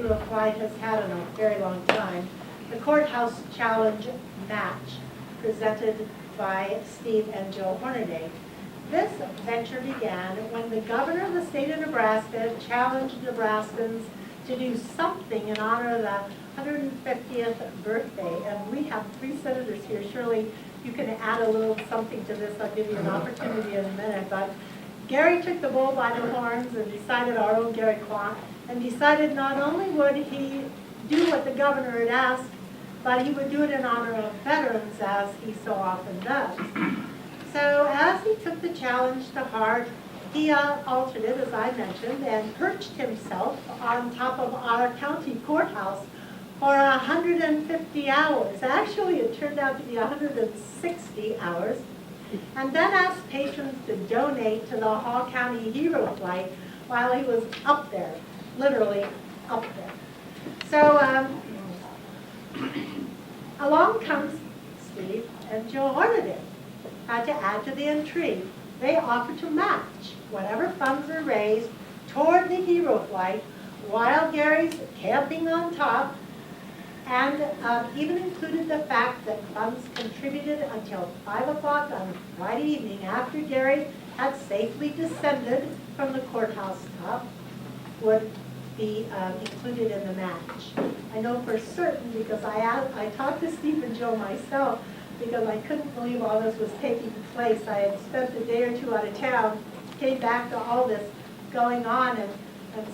hero flight has had in a very long time, the Courthouse Challenge match presented by Steve and Jill Hornady. This venture began when the governor of the state of Nebraska challenged Nebraskans to do something in honor of the 150th birthday. And we have 3 senators here. Surely you can add a little something to this. I'll give you an opportunity in a minute. But Gary took the bull by the horns and decided, our own Gary Quant, and decided not only would he do what the governor had asked, but he would do it in honor of veterans, as he so often does. So as he took the challenge to heart, he altered it, as I mentioned, and perched himself on top of our county courthouse for 150 hours. Actually, it turned out to be 160 hours. And then asked patrons to donate to the Hall County Hero Flight while he was up there, literally up there. So along comes Steve and Jill Hornady to add to the intrigue. They offered to match whatever funds are raised toward the Hero Flight while Gary's camping on top, and even included the fact that funds contributed until 5 o'clock on Friday evening after Gary had safely descended from the courthouse top would be included in the match. I know for certain because I talked to Steve and Joe myself because I couldn't believe all this was taking place. I had spent a day or two out of town, came back to all this going on, and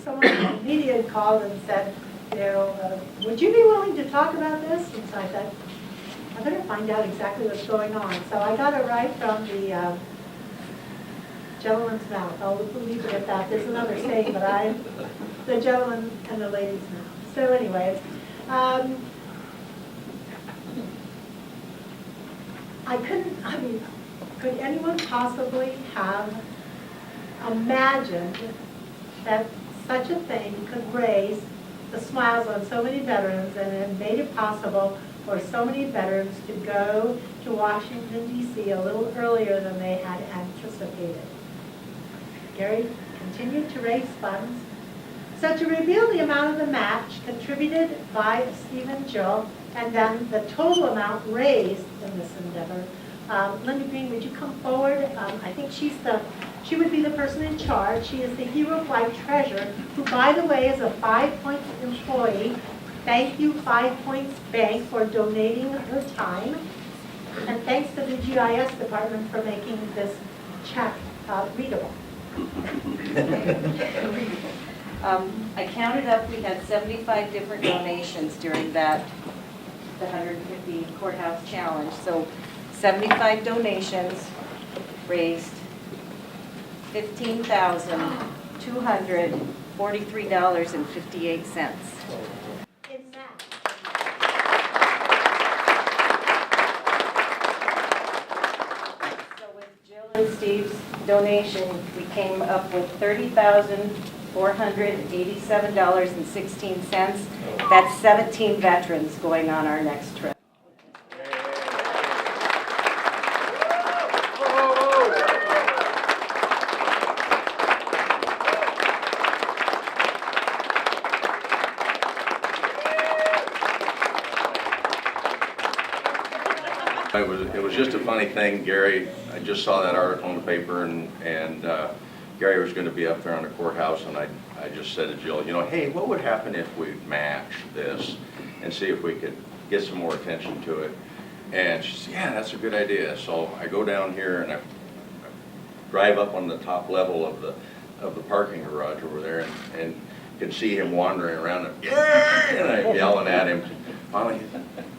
someone from the media had called and said, you know, would you be willing to talk about this? And so I thought, I better find out exactly what's going on. So I got it right from the gentleman's mouth. I'll leave it at that. There's another saying, but the gentleman and the lady's mouth. So anyways, could anyone possibly have imagined that such a thing could raise the smiles on so many veterans and it made it possible for so many veterans to go to Washington, D.C. a little earlier than they had anticipated? Gary continued to raise funds. So to reveal the amount of the match contributed by Steve and Jill, and then the total amount raised in this endeavor, Linda Green, would you come forward? I think she would be the person in charge. She is the Hero Flight Treasurer, who, by the way, is a 5 Points employee. Thank you, 5 Points Bank, for donating her time. And thanks to the GIS department for making this check readable. I counted up, we had 75 different donations during the 150 courthouse challenge. So 75 donations raised $15,243.58. In that. So with Jill and Steve's donation, we came up with $30,487.16. That's 17 veterans going on our next trip. It was just a funny thing, Gary. I just saw that article in the paper, and Gary was going to be up there on the courthouse, and I just said to Jill, you know, hey, what would happen if we matched this and see if we could get some more attention to it? And she said, yeah, that's a good idea. So I go down here and I drive up on the top level of the parking garage over there, and could see him wandering around, and I'm yelling at him. Finally,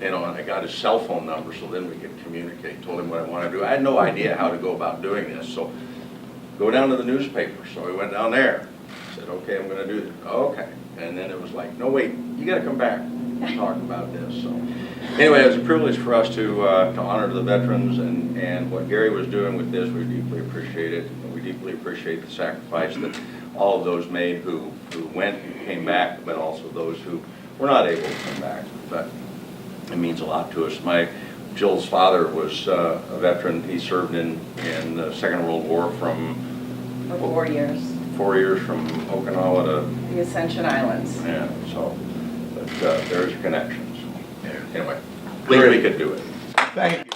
you know, and I got his cell phone number so then we could communicate, told him what I want to do. I had no idea how to go about doing this, so go down to the newspaper. So we went down there, said, okay, I'm going to do this. Okay, and then it was like, no, wait, you got to come back and talk about this. So anyway, it was a privilege for us to honor the veterans, and what Gary was doing with this, we deeply appreciate it. We deeply appreciate the sacrifice that all of those made who went and came back, but also those who were not able to come back. But it means a lot to us. Jill's father was a veteran. He served in the Second World War For 4 years. 4 years from Okinawa to, The Ascension Islands. yeah, so, but there's connections. Yeah. Anyway, at least we could do it. Thank you.